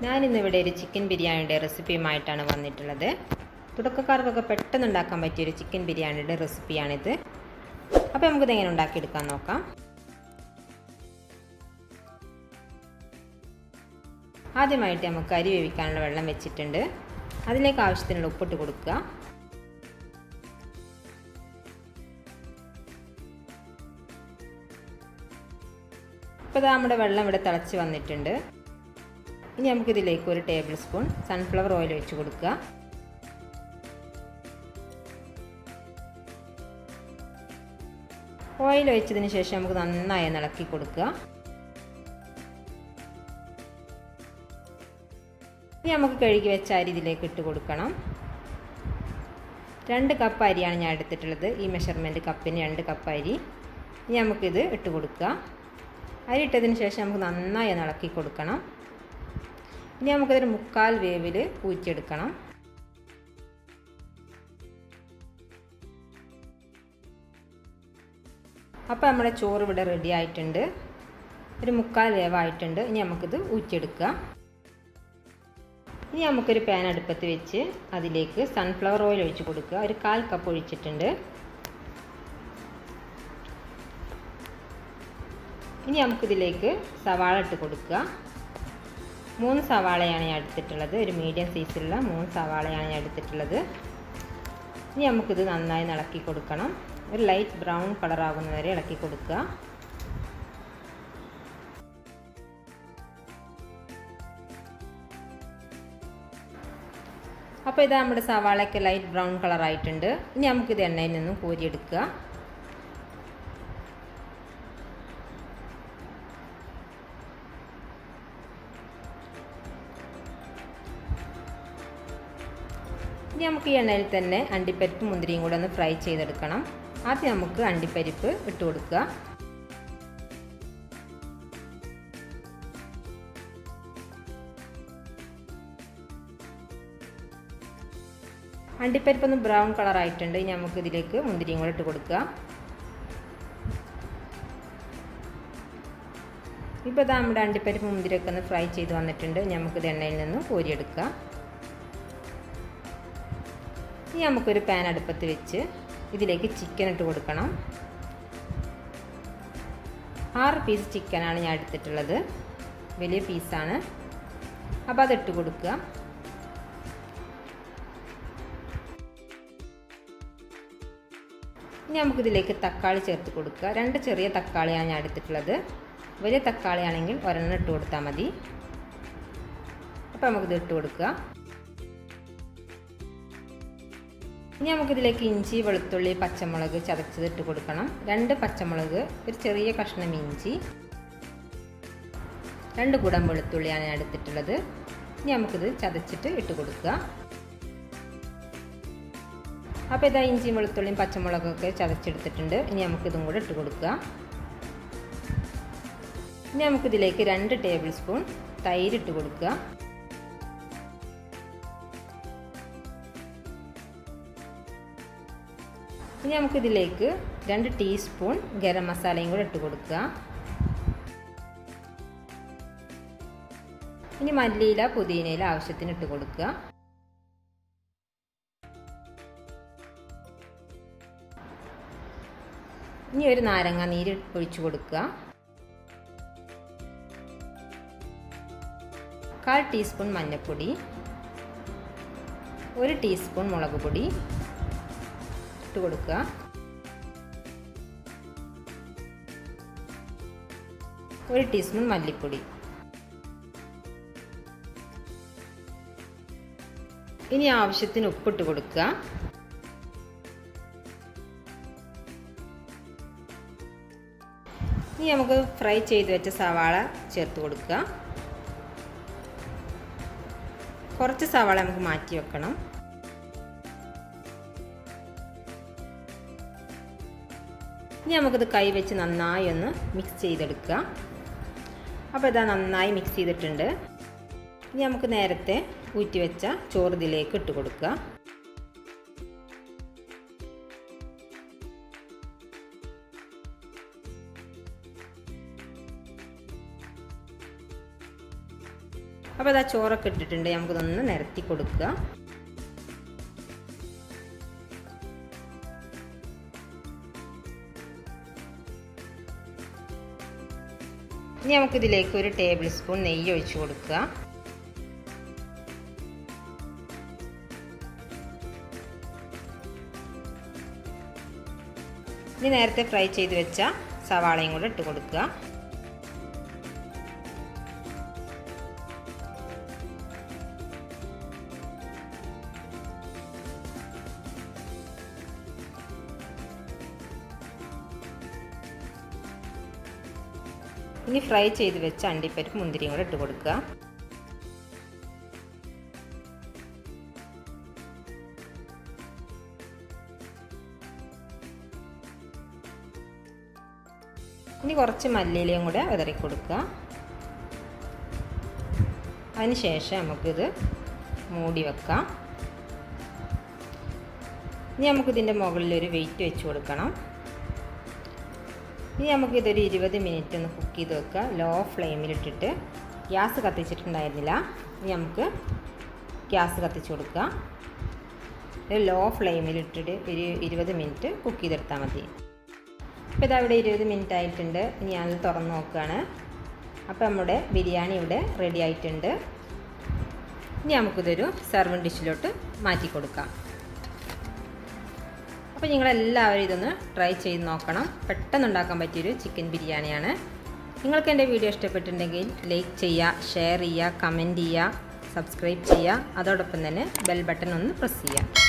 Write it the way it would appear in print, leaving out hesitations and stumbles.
ഞാനിന്നിവിടെ ഒരു ചിക്കൻ ബിരിയാണിയുടെ റെസിപ്പിയുമായിട്ടാണ് വന്നിട്ടുള്ളത്. തുടക്കക്കാർക്കൊക്കെ പെട്ടെന്ന് ഉണ്ടാക്കാൻ പറ്റിയൊരു ചിക്കൻ ബിരിയാണിയുടെ റെസിപ്പിയാണിത്. അപ്പോൾ നമുക്കിത് എങ്ങനെ ഉണ്ടാക്കിയെടുക്കാൻ നോക്കാം. ആദ്യമായിട്ട് നമുക്ക് അരി വേവിക്കാനുള്ള വെള്ളം വെച്ചിട്ടുണ്ട്. അതിലേക്ക് ആവശ്യത്തിനുള്ള ഉപ്പിട്ട് കൊടുക്കുക. ഇപ്പോൾ നമ്മുടെ വെള്ളം ഇവിടെ തിളച്ച് വന്നിട്ടുണ്ട്. ഇനി നമുക്കിതിലേക്ക് 1 ടേബിൾ സ്പൂൺ സൺഫ്ലവർ ഓയിൽ ഒഴിച്ച് കൊടുക്കുക. ഓയിൽ ഒഴിച്ചതിന് ശേഷം നമുക്ക് നന്നായി ഇളക്കി കൊടുക്കുക. ഇനി നമുക്ക് കഴുകി വെച്ച അരി ഇതിലേക്ക് ഇട്ട് കൊടുക്കണം. 2 കപ്പ് അരിയാണ് ഞാൻ എടുത്തിട്ടുള്ളത്. ഈ മെഷർമെൻറ്റ് കപ്പിന് 2 കപ്പ് അരി. ഇനി നമുക്കിത് ഇട്ട് കൊടുക്കുക. അരി ഇട്ടതിന് ശേഷം നമുക്ക് നന്നായി ഇളക്കി കൊടുക്കണം. ഇനി നമുക്കതൊരു 3/4 വേവിൽ ഊറ്റിയെടുക്കണം. അപ്പോൾ നമ്മുടെ ചോറ് ഇവിടെ റെഡി ആയിട്ടുണ്ട്. ഒരു 3/4 വേവായിട്ടുണ്ട്. ഇനി നമുക്കിത് ഊറ്റിയെടുക്കുക. ഇനി നമുക്കൊരു പാൻ അടുപ്പത്ത് വെച്ച് അതിലേക്ക് സൺഫ്ലവർ ഓയിൽ ഒഴിച്ച് കൊടുക്കുക. ഒരു 1/4 കപ്പ് ഒഴിച്ചിട്ടുണ്ട്. ഇനി നമുക്കിതിലേക്ക് സവാള ഇട്ട് കൊടുക്കുക. 3 സവാളയാണ് ഞാൻ എടുത്തിട്ടുള്ളത്. ഒരു മീഡിയം സൈസിലുള്ള 3 സവാളയാണ് ഞാൻ എടുത്തിട്ടുള്ളത്. ഇനി നമുക്കിത് നന്നായി ഇളക്കി കൊടുക്കണം. ഒരു ലൈറ്റ് ബ്രൗൺ കളർ ആകുന്നവരെ ഇളക്കി കൊടുക്കുക. അപ്പോൾ ഇത് നമ്മുടെ സവാളയൊക്കെ ലൈറ്റ് ബ്രൗൺ കളർ ആയിട്ടുണ്ട്. ഇനി നമുക്കിത് എണ്ണയിൽ നിന്നും കോരിയെടുക്കുക. ഇനി നമുക്ക് ഈ എണ്ണയിൽ തന്നെ അണ്ടിപ്പരിപ്പ് മുന്തിരിയും കൂടെ ഒന്ന് ഫ്രൈ ചെയ്തെടുക്കണം. ആദ്യം നമുക്ക് അണ്ടിപ്പരിപ്പ് ഇട്ട് കൊടുക്കുക. അണ്ടിപ്പരിപ്പ് ഒന്ന് ബ്രൗൺ കളർ ആയിട്ടുണ്ട്. ഇനി നമുക്ക് ഇതിലേക്ക് മുന്തിരിയും കൂടെ ഇട്ട് കൊടുക്കുക. ഇപ്പോൾ നമ്മുടെ അണ്ടിപ്പരിപ്പ് മുന്തിരിയൊക്കെ ഒന്ന് ഫ്രൈ ചെയ്ത് വന്നിട്ടുണ്ട്. നമുക്കിത് എണ്ണയിൽ നിന്ന് കോരിയെടുക്കുക. ഇനി നമുക്കൊരു പാൻ അടുപ്പത്ത് വെച്ച് ഇതിലേക്ക് ചിക്കൻ ഇട്ട് കൊടുക്കണം. 6 പീസ് ചിക്കനാണ് ഞാൻ എടുത്തിട്ടുള്ളത്. വലിയ പീസാണ്. അപ്പോൾ അതിട്ട് കൊടുക്കുക. ഇനി നമുക്കിതിലേക്ക് തക്കാളി ചേർത്ത് കൊടുക്കുക. 2 ചെറിയ തക്കാളിയാണ് ഞാൻ എടുത്തിട്ടുള്ളത്. വലിയ തക്കാളി ആണെങ്കിൽ 1 ഇട്ട് കൊടുത്താൽ മതി. അപ്പോൾ നമുക്കിത് ഇട്ട് കൊടുക്കുക. ഇനി നമുക്കിതിലേക്ക് ഇഞ്ചി, വെളുത്തുള്ളി, പച്ചമുളക് ചതച്ചത് ഇട്ട് കൊടുക്കണം. 2 പച്ചമുളക്, ഒരു ചെറിയ കഷ്ണം ഇഞ്ചി, 2 കുടം വെളുത്തുള്ളിയാണ് ഞാൻ എടുത്തിട്ടുള്ളത്. ഇനി നമുക്കിത് ചതച്ചിട്ട് ഇട്ട് കൊടുക്കുക. അപ്പോൾ ഇതാ ഇഞ്ചിയും വെളുത്തുള്ളിയും പച്ചമുളകൊക്കെ ചതച്ചെടുത്തിട്ടുണ്ട്. ഇനി നമുക്കിതും കൂടെ ഇട്ട് കൊടുക്കുക. ഇനി നമുക്കിതിലേക്ക് 2 ടേബിൾ സ്പൂൺ തൈര് ഇട്ട് കൊടുക്കുക. ഇനി നമുക്കിതിലേക്ക് 2 ടീസ്പൂൺ ഗരം മസാലയും കൂടെ ഇട്ട് കൊടുക്കുക. ഇനി മല്ലിയില, പുതിനയില ആവശ്യത്തിന് ഇട്ട് കൊടുക്കുക. ഇനി ഒരു നാരങ്ങ നീര് ഒഴിച്ചു കൊടുക്കുക. 1/4 ടീസ്പൂൺ മഞ്ഞൾപ്പൊടി, 1 ടീസ്പൂൺ മുളക് പൊടി ഇട്ട് കൊടുക്കുക. ഒരു ടീസ്പൂൺ മല്ലിപ്പൊടി. ഇനി ആവശ്യത്തിന് ഉപ്പിട്ട് കൊടുക്കുക. ഇനി നമുക്ക് ഫ്രൈ ചെയ്ത് വെച്ച സവാള ചേർത്ത് കൊടുക്കുക. കുറച്ച് സവാള നമുക്ക് മാറ്റി വെക്കണം. ഇനി നമുക്കിത് കൈ വെച്ച് നന്നായി ഒന്ന് മിക്സ് ചെയ്തെടുക്കുക. അപ്പോൾ ഇതാ നന്നായി മിക്സ് ചെയ്തിട്ടുണ്ട്. ഇനി നമുക്ക് നേരത്തെ ഊറ്റി വെച്ച ചോറ് ഇതിലേക്ക് ഇട്ട് കൊടുക്കുക. അപ്പോൾ അതാ ചോറൊക്കെ ഇട്ടിട്ടുണ്ട്. നമുക്കിതൊന്ന് നിരത്തി കൊടുക്കുക. ഇനി നമുക്കിതിലേക്ക് 1 ടേബിൾ സ്പൂൺ നെയ്യ് ഒഴിച്ച് കൊടുക്കുക. ഇനി നേരത്തെ ഫ്രൈ ചെയ്ത് വെച്ച സവാളയും കൂടെ ഇട്ട് കൊടുക്കുക. ഇനി ഫ്രൈ ചെയ്ത് വെച്ച അണ്ടിപ്പരിപ്പ് മുന്തിരിയും കൂടെ ഇട്ട് കൊടുക്കുക. ഇനി കുറച്ച് മല്ലിയിലയും കൂടെ വിതറി കൊടുക്കുക. അതിനുശേഷം നമുക്കിത് മൂടി വെക്കാം. ഇനി നമുക്കിതിൻ്റെ മുകളിലൊരു വെയിറ്റ് വെച്ച് കൊടുക്കണം. ഇനി നമുക്കിതൊരു 20 മിനിറ്റ് ഒന്ന് കുക്ക് ചെയ്ത് വെക്കുക. ലോ ഫ്ലെയിമിലിട്ടിട്ട്. ഗ്യാസ് കത്തിച്ചിട്ടുണ്ടായിരുന്നില്ല. ഇനി നമുക്ക് ഗ്യാസ് കത്തിച്ച് കൊടുക്കുക. ഒരു ലോ ഫ്ലെയിമിലിട്ടിട്ട് ഒരു 20 മിനിറ്റ് കുക്ക് ചെയ്തെടുത്താൽ മതി. അപ്പോൾ ഇതവിടെ 20 മിനിറ്റ് ആയിട്ടുണ്ട്. ഇനി ഞാനത് തുറന്ന് നോക്കുകയാണ്. അപ്പോൾ നമ്മുടെ ബിരിയാണി ഇവിടെ റെഡി ആയിട്ടുണ്ട്. ഇനി നമുക്കിതൊരു സെർവിങ് ഡിഷിലോട്ട് മാറ്റി കൊടുക്കാം. അപ്പോൾ നിങ്ങളെല്ലാവരും ഇതൊന്ന് ട്രൈ ചെയ്ത് നോക്കണം. പെട്ടെന്ന് ഉണ്ടാക്കാൻ പറ്റിയൊരു ചിക്കൻ ബിരിയാണിയാണ്. നിങ്ങൾക്ക് എൻ്റെ വീഡിയോ ഇഷ്ടപ്പെട്ടിട്ടുണ്ടെങ്കിൽ ലൈക്ക് ചെയ്യുക, ഷെയർ ചെയ്യുക, കമൻറ്റ് ചെയ്യുക, സബ്സ്ക്രൈബ് ചെയ്യുക. അതോടൊപ്പം തന്നെ ബെൽ ബട്ടൺ ഒന്ന് പ്രസ് ചെയ്യുക.